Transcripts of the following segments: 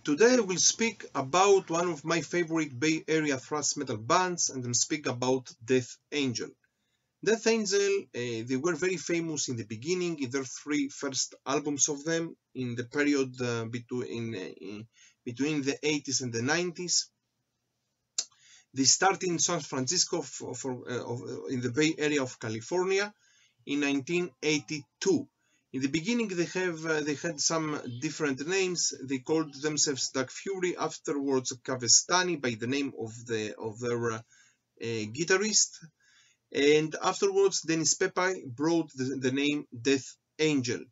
Today I will speak about one of my favorite Bay Area thrash metal bands, and I'm speak about Death Angel. Death Angel, they were very famous in the beginning in their three first albums of them in the period between the 80s and the 90s. They started in San Francisco in the Bay Area of California in 1982. In the beginning, they had some different names. They called themselves Dark Fury. Afterwards, Kavestani by the name of their guitarist, and afterwards, Dennis Peppa brought the name Death Angel.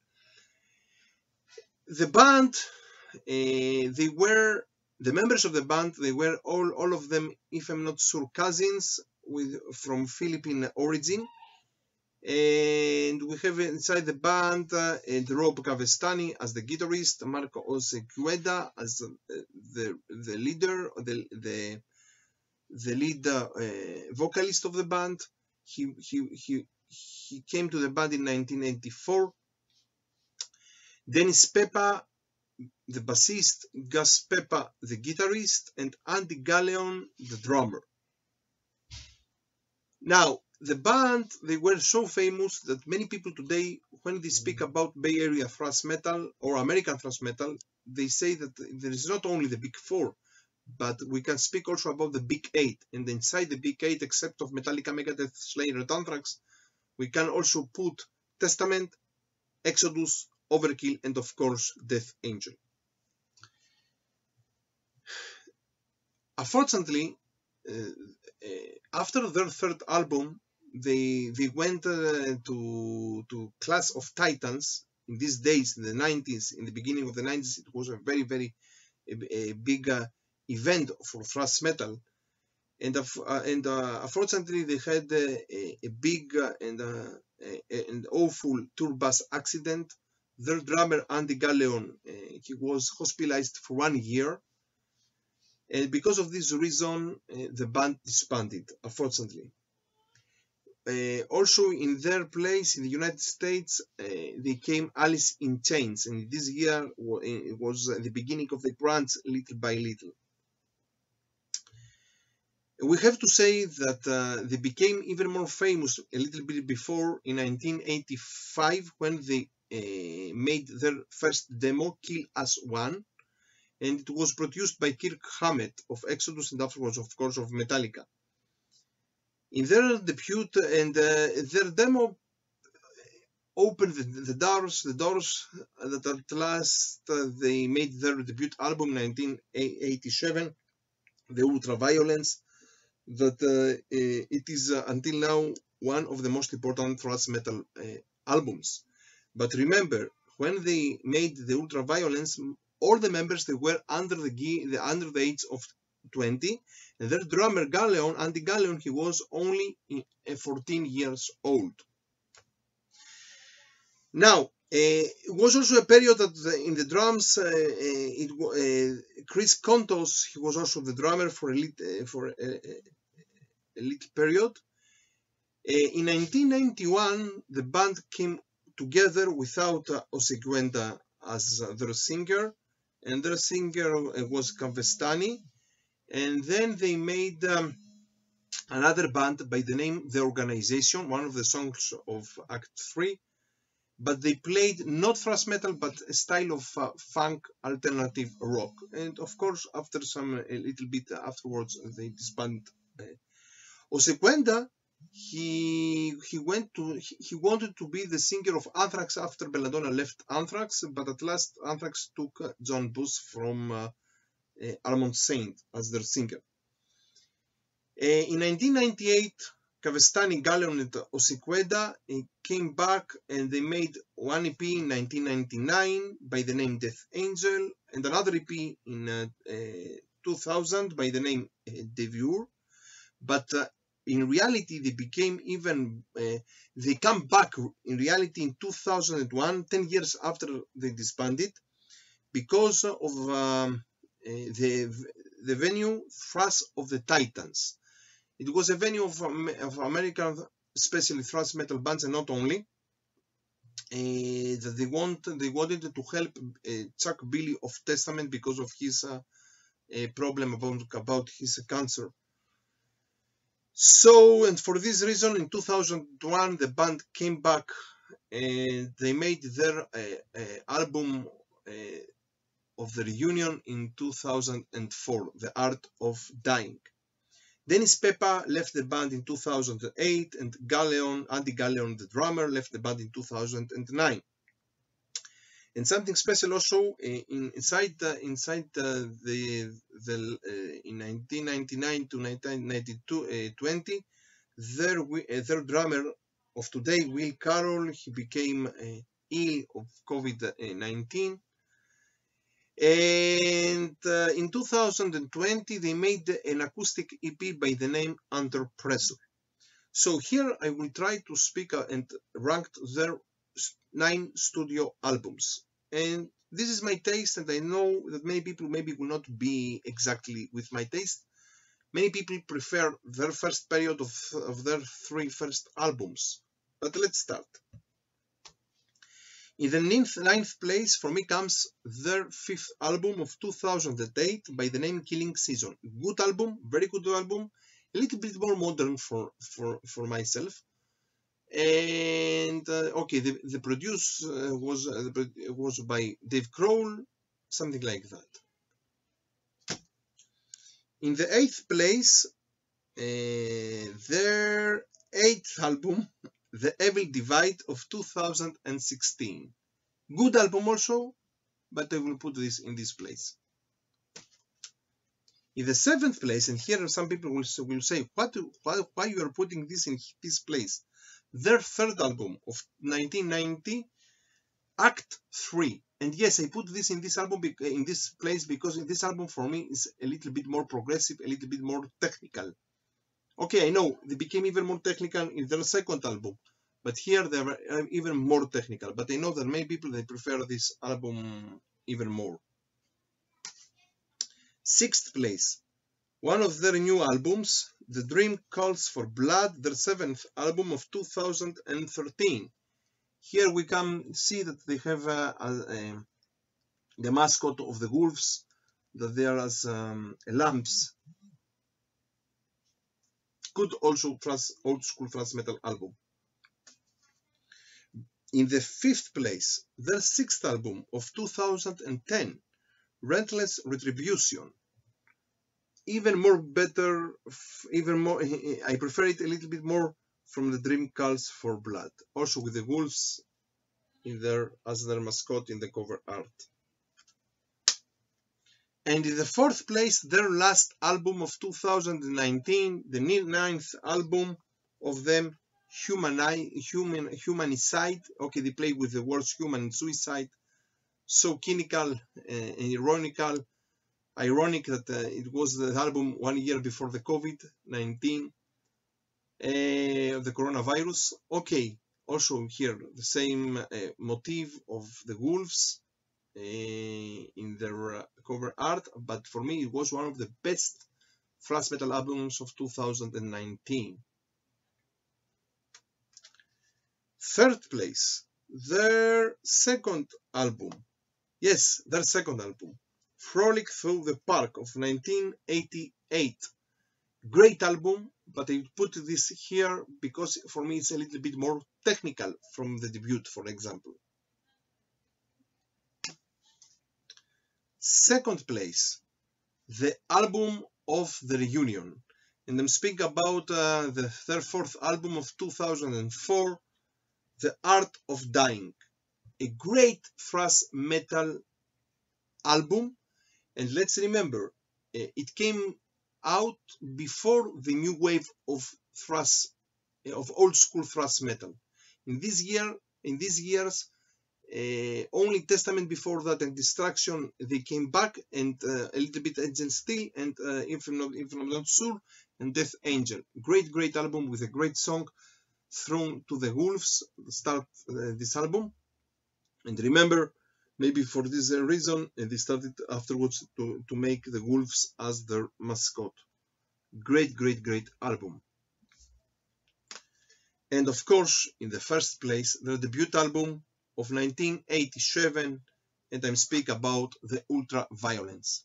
The band, they were the members of the band. They were all of them, if I'm not sure, cousins from Philippine origin. And we have inside the band Rob Kavestani as the guitarist, Marco Osegueda as the leader, the lead vocalist of the band. He came to the band in 1984. Dennis Peppa, the bassist, Gus Peppa, the guitarist, and Andy Galleon, the drummer. Now, the band, they were so famous that many people today, when they speak about Bay Area thrash metal or American thrash metal, they say that there is not only the Big Four, but we can speak also about the Big Eight. And inside the Big Eight, except of Metallica, Megadeth, Slayer, and Anthrax, we can also put Testament, Exodus, Overkill, and of course, Death Angel. Unfortunately, after their third album, they went to Clash of Titans. In these days, in the 90s, in the beginning of the 90s, it was a very, very big event for thrash metal. And unfortunately, they had a big and awful tour bus accident. Their drummer, Andy Galleon, he was hospitalized for 1 year. And because of this reason, the band disbanded, unfortunately. Also, in their place in the United States, they came Alice in Chains, and this year it was the beginning of the grunge, little by little. We have to say that they became even more famous a little bit before, in 1985, when they made their first demo, Kill Us One, and it was produced by Kirk Hammett of Exodus and afterwards, of course, of Metallica. In their debut, and their demo opened the doors that at last they made their debut album in 1987, The Ultraviolence, that it is until now one of the most important thrash metal albums. But remember, when they made The Ultraviolence, all the members, they were under the age of 20, and their drummer Andy Galleon, he was only 14 years old. Now, it was also a period that in the drums, Chris Kontos, he was also the drummer for a little period. In 1991, the band came together without Osegueda as their singer, and their singer was Kavestani. And then they made another band by the name The Organization, one of the songs of Act 3, but they played not thrash metal, but a style of funk alternative rock. And of course, after a little bit afterwards, they disbanded. Osegueda, he wanted to be the singer of Anthrax after Belladonna left Anthrax, but at last Anthrax took John Bush from Almond Saint as their singer. In 1998, Kavestani, Galleon, and Osegueda came back, and they made one EP in 1999 by the name Death Angel, and another EP in 2000 by the name Devure. But in reality, they became they come back in reality in 2001, 10 years after they disbanded, because of the venue Thrash of the Titans. It was a venue of American, especially thrash metal bands, and not only. that they wanted to help Chuck Billy of Testament because of his problem about his cancer. So, and for this reason, in 2001, the band came back and they made their album of the reunion in 2004, The Art of Dying. Dennis Peppa left the band in 2008, and Andy Galleon, the drummer, left the band in 2009. And something special also in 1999 to 1992, their drummer of today, Will Carroll, he became ill of COVID-19. And in 2020, they made an acoustic EP by the name Under Pressure. So here I will try to speak and rank their 9 studio albums. And this is my taste, and I know that many people maybe will not be exactly with my taste. Many people prefer their first period of their 3 first albums. But let's start. In the ninth place for me comes their 5th album of 2008 by the name Killing Season. Good album, very good album, a little bit more modern for myself. And okay, the produce was by Dave Grohl, something like that. In the 8th place, their 8th album, The Evil Divide of 2016. Good album also, but I will put this in this place. In the 7th place, and here some people will say, why you are putting this in this place? Their 3rd album of 1990, Act 3. And yes, I put this in this album in this place because this album for me is a little bit more progressive, a little bit more technical. Okay, I know they became even more technical in their 2nd album, but here they are even more technical. But I know that many people they prefer this album even more. 6th place, one of their new albums, The Dream Calls for Blood, their 7th album of 2013. Here we can see that they have the mascot of the Wolves, that they are as lamps. Good also old school thrash metal album. In the 5th place, their 6th album of 2010, Relentless Retribution. Even more better, even more, I prefer it a little bit more from The Dream Calls for Blood. Also with the wolves in as their mascot in the cover art. And in the 4th place, their last album of 2019, the 9th album of them, Humanicide. Okay, they play with the words human and suicide. So cynical and ironic that it was the album 1 year before the COVID-19, the coronavirus. Okay, also here the same motif of the wolves in their cover art, but for me it was one of the best thrash metal albums of 2019. 3rd place, their 2nd album. Yes, their 2nd album, Frolic Through the Park of 1988. Great album, but I put this here because for me it's a little bit more technical from the debut, for example. 2nd place, the album of the reunion. And I'm speaking about their 4th album of 2004, The Art of Dying. A great thrash metal album. And let's remember, it came out before the new wave of thrash, of old school thrash metal. In these years, only Testament before that and Destruction, they came back, and a little bit Angel Steel, and if I'm not sure, and Death Angel. Great album with a great song, Thrown to the Wolves, start this album. And remember, maybe for this reason, they started afterwards to make the wolves as their mascot. Great album. And of course, in the 1st place, their debut album, of 1987, and I speak about the Ultraviolence.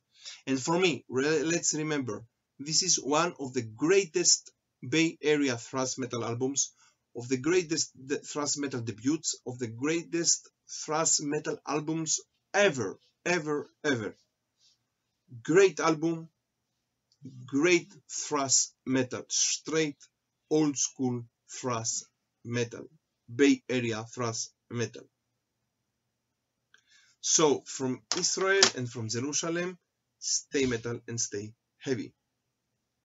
And for me, let's remember, this is one of the greatest Bay Area thrash metal albums, of the greatest thrash metal debuts, of the greatest thrash metal albums ever, ever, ever. Great album, great thrash metal, straight old school thrash metal, Bay Area thrash metal. So from Israel and from Jerusalem, stay metal and stay heavy.